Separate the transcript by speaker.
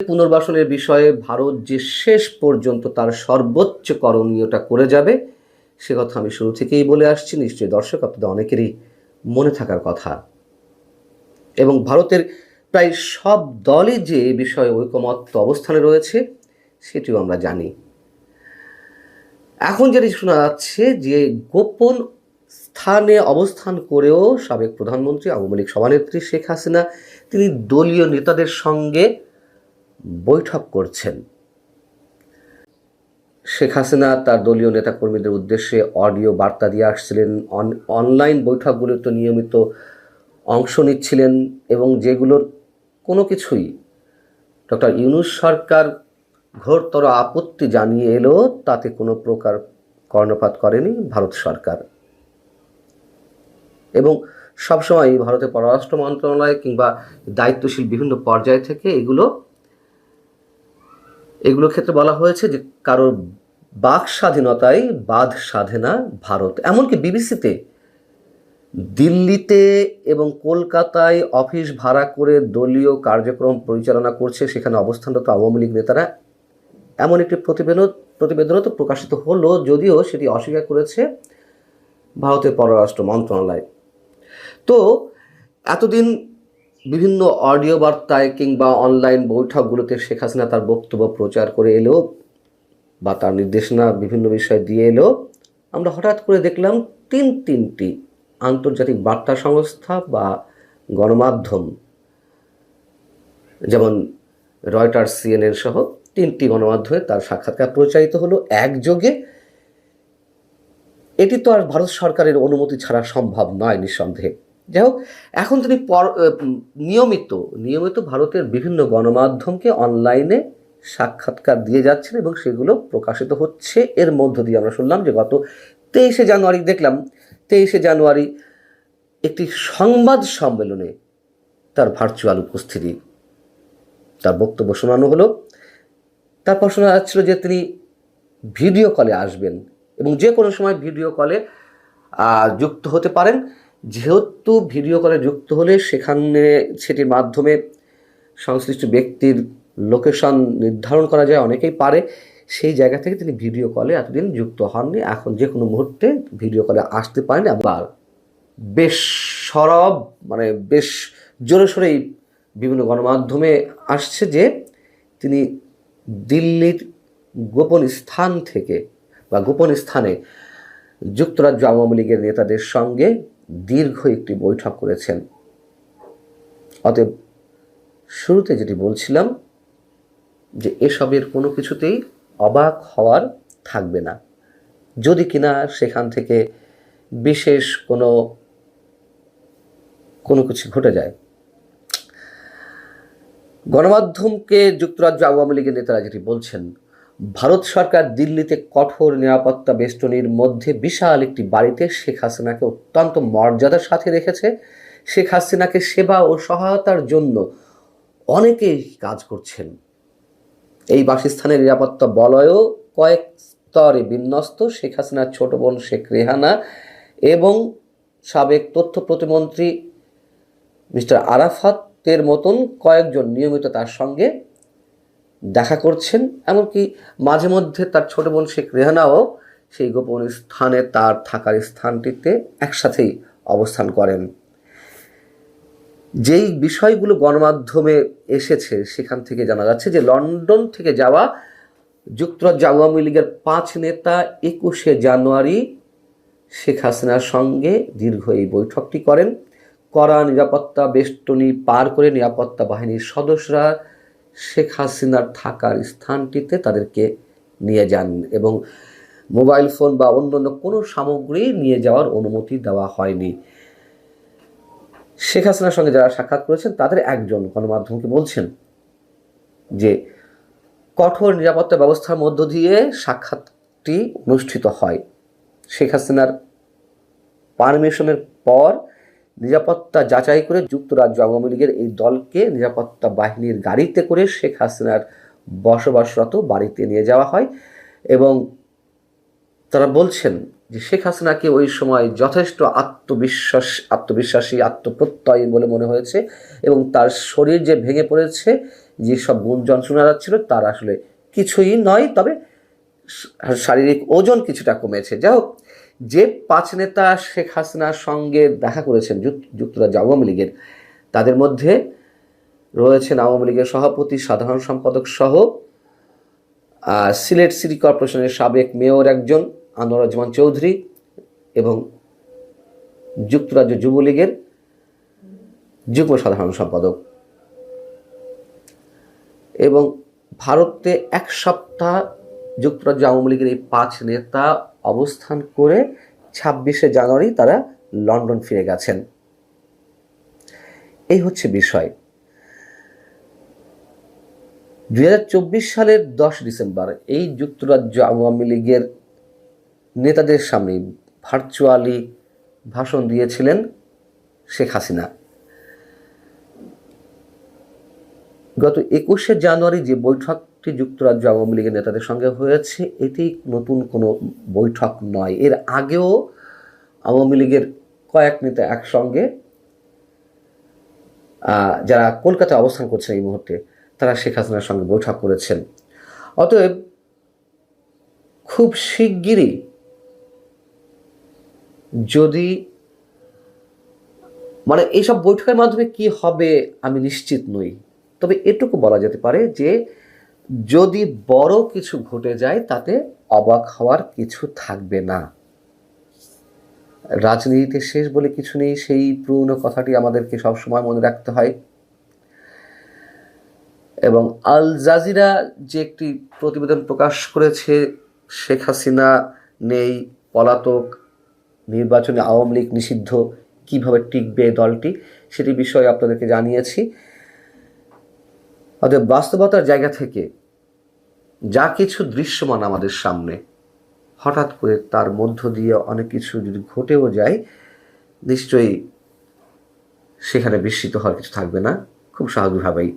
Speaker 1: পুনর্বাসনের বিষয়ে ভারত যে শেষ পর্যন্ত তার সর্বোচ্চ করণীয়টা করে যাবে সে কথা আমি শুরু থেকেই বলে আসছি, নিশ্চয়ই দর্শক আপনাদের অনেকেরই মনে থাকার কথা। এবং ভারতের প্রায় সব দলই যে এ বিষয়ে ঐকমত্য অবস্থানে রয়েছে সেটিও আমরা জানি। এখন যেটি শোনা যাচ্ছে যে গোপন স্থানে অবস্থান করেও সাবেক প্রধানমন্ত্রী আওয়ামী লীগ সভানেত্রী শেখ হাসিনা তিনি দলীয় নেতাদের সঙ্গে বৈঠক করছেন। শেখ হাসিনা তার দলীয় নেতাকর্মীদের উদ্দেশ্যে অডিও বার্তা দিয়ে আসছিলেন, অনলাইন বৈঠকগুলোতে নিয়মিত অংশ নিচ্ছিলেন এবং যেগুলোর কোনো কিছুই ডক্টর ইউনূস সরকার ঘোরতর আপত্তি জানিয়ে এলো তাতে কোনো প্রকার কর্ণপাত করেনি ভারত সরকার। এবং সবসময় ভারতের পররাষ্ট্র মন্ত্রণালয় কিংবা দায়িত্বশীল বিভিন্ন পর্যায় থেকে এগুলো ক্ষেত্রে বলা হয়েছে যে কারোর বাক স্বাধীনতায় বাধ সাধে না ভারত। এমনকি বিবিসিতে দিল্লিতে এবং কলকাতায় অফিস ভাড়া করে দলীয় কার্যক্রম পরিচালনা করছে সেখানে অবস্থানরত আওয়ামী লীগ নেতারা, এমন একটি প্রতিবেদনও তো প্রকাশিত হলো, যদিও সেটি অস্বীকার করেছে ভারতের পররাষ্ট্র মন্ত্রণালয়। তো এতদিন বিভিন্ন অডিও বার্তায় কিংবা অনলাইন বৈঠকগুলোতে শেখ হাসিনা তার বক্তব্য প্রচার করে এলো বা তার নির্দেশনা বিভিন্ন বিষয় দিয়ে এলো, আমরা হঠাৎ করে দেখলাম তিনটি আন্তর্জাতিক বার্তা সংস্থা বা গণমাধ্যম, যেমন রয়টার্স, CNN সহ 3টি গণমাধ্যমে তার সাক্ষাৎকার প্রচারিত হলো একযোগে। এটি তো আর ভারত সরকারের অনুমতি ছাড়া সম্ভব নয় নিঃসন্দেহে। যাই হোক, এখন তিনি নিয়মিত ভারতের বিভিন্ন গণমাধ্যমকে অনলাইনে সাক্ষাৎকার দিয়ে যাচ্ছেন এবং সেগুলো প্রকাশিত হচ্ছে। এর মধ্য দিয়ে আমরা শুনলাম যে গত 23শে জানুয়ারি একটি সংবাদ সম্মেলনে তার ভার্চুয়াল উপস্থিতি, তার বক্তব্য শোনানো হলো। তারপর শোনা যাচ্ছিল যে তিনি ভিডিও কলে আসবেন এবং যে কোনো সময় ভিডিও কলে যুক্ত হতে পারেন। যেহেতু ভিডিও কলে যুক্ত হলে সেটির মাধ্যমে সংশ্লিষ্ট ব্যক্তির লোকেশন নির্ধারণ করা যায়, অনেকেই পারে, সেই জায়গা থেকে তিনি ভিডিও কলে এতদিন যুক্ত হননি, এখন যে কোনো মুহূর্তে ভিডিও কলে আসতে পারেন। আবার বেশ বেশ জোরে সোরেই বিভিন্ন গণমাধ্যমে আসছে যে তিনি দিল্লির গোপন স্থানে যুক্তরাজ্য আওয়ামী লীগের নেতাদের সঙ্গে দীর্ঘ একটি বৈঠক করেছেন। অতএব শুরুতে যেটি বলছিলাম যে এসবের কোনো কিছুতেই অবাক হওয়ার থাকবে না, যদি কিনা সেখান থেকে বিশেষ কোনো কিছু ঘটে যায়। গণমাধ্যমকে যুক্তরাজ্য আওয়ামী লীগের নেতারা যেটি বলছেন, ভারত সরকার দিল্লিতে কঠোর নিরাপত্তা বেষ্টনীর মধ্যে বিশাল একটি বাড়িতে শেখ হাসিনাকে অত্যন্ত মর্যাদার সাথে রেখেছে। শেখ হাসিনাকে সেবা ও সহায়তার জন্য অনেকেই কাজ করছেন। এই বাসস্থানের নিরাপত্তা বলয়ও কয়েক স্তরে বিন্যস্ত। শেখ হাসিনার ছোট বোন শেখ রেহানা এবং সাবেক তথ্য প্রতিমন্ত্রী মিস্টার আরাফাতের মতন কয়েকজন নিয়মিত তার সঙ্গে দেখা করছেন। এমনকি মাঝে মধ্যে তার ছোট বোন শেখ রেহানাও সেই গোপন স্থানে, তার থাকার স্থানটিতে একসাথেই অবস্থান করেন। যেই বিষয়গুলো গণমাধ্যমে এসেছে সেখান থেকে জানা যাচ্ছে যে লন্ডন থেকে যাওয়া যুক্তরাজ্য আওয়ামী লীগের 5 নেতা 21শে জানুয়ারি শেখ হাসিনার সঙ্গে দীর্ঘ এই বৈঠকটি করেন। কড়া নিরাপত্তা বেষ্টনী পার করে নিরাপত্তা বাহিনীর সদস্যরা শেখ হাসিনার থাকার স্থানটিতে তাদেরকে নিয়ে যান এবং মোবাইল ফোন বা অন্যান্য কোনো সামগ্রী নিয়ে যাওয়ার অনুমতি দেওয়া হয়নি। শেখ হাসিনার সঙ্গে যারা সাক্ষাৎ করেছেন তাদের একজন গণমাধ্যমকে বলছেন যে কঠোর নিরাপত্তা ব্যবস্থার মধ্য দিয়ে সাক্ষাৎটি অনুষ্ঠিত হয়। শেখ হাসিনার পারমিশনের পর নিরাপত্তা যাচাই করে যুক্তরাজ্য আওয়ামী লীগের এই দলকে নিরাপত্তা বাহিনীর গাড়িতে করে শেখ হাসিনার বসবাসরত বাড়িতে নিয়ে যাওয়া হয় এবং তারা বলছেন যে শেখ হাসিনাকে ওই সময় যথেষ্ট আত্মবিশ্বাসী, আত্মপ্রত্যয়ী বলে মনে হয়েছে এবং তার শরীর যে ভেঙে পড়েছে যেসব গুঞ্জন শোনা যাচ্ছিল তার আসলে কিছুই নয়, তবে শারীরিক ওজন কিছুটা কমেছে। যাই হোক, যে 5 নেতা শেখ হাসিনার সঙ্গে দেখা করেছেন যুক্তরাজ্য আওয়ামী লীগের, তাদের মধ্যে রয়েছেন আওয়ামী লীগের সভাপতি, সাধারণ সম্পাদক সহ সিলেট সিটি কর্পোরেশনের সাবেক মেয়র একজন আনোয়ারুজ্জামান চৌধুরী এবং যুক্তরাজ্য যুবলীগের যুগ্ম সাধারণ সম্পাদক। এবং ভারতে 1 সপ্তাহ যুক্তরাজ্য আওয়ামী লীগের এই 5 নেতা অবস্থান করে 26শে জানুয়ারি তারা লন্ডন ফিরে গেছেন। এই হচ্ছে বিষয়। 2024 সালের 10 ডিসেম্বর এই যুক্তরাজ্য আওয়ামী লীগের নেতাদের সামনে ভার্চুয়ালি ভাষণ দিয়েছিলেন শেখ হাসিনা। গত 21শে জানুয়ারি যে বৈঠকটি যুক্তরাজ্য আওয়ামী লীগের নেতাদের সঙ্গে হয়েছে, এটি নতুন কোনো বৈঠক নয়। এর আগেও আওয়ামী লীগের কয়েক নেতা একসঙ্গে, যারা কলকাতায় অবস্থান করছেন এই মুহূর্তে, তারা শেখ হাসিনার সঙ্গে বৈঠক করেছেন। অতএব খুব শিগগিরই যদি এইসব বৈঠকের মাধ্যমে কি হবে আমি নিশ্চিত নই, তবে এটুকু বলা যেতে পারে যে যদি বড় কিছু ঘটে যায় তাতে অবাক হওয়ার কিছু থাকবে না। রাজনীতিতে শেষ বলে কিছু নেই, সেই পুরনো কথাটি আমাদেরকে সবসময় মনে রাখতে হয়। এবং আল জাজিরা যে একটি প্রতিবেদন প্রকাশ করেছে, শেখ হাসিনা নেই, পলাতক, নির্বাচনে আওয়ামী লীগ নিষিদ্ধ, কীভাবে টিকবে দলটি, সেটি বিষয়ে আপনাদেরকে জানিয়েছি। অতএব বাস্তবতার জায়গা থেকে যা কিছু দৃশ্যমান আমাদের সামনে, হঠাৎ করে তার মধ্য দিয়ে অনেক কিছু যদি ঘটেও যায়, নিশ্চয়ই সেখানে বিস্মিত হওয়ার কিছু থাকবে না, খুব স্বাভাবিকভাবেই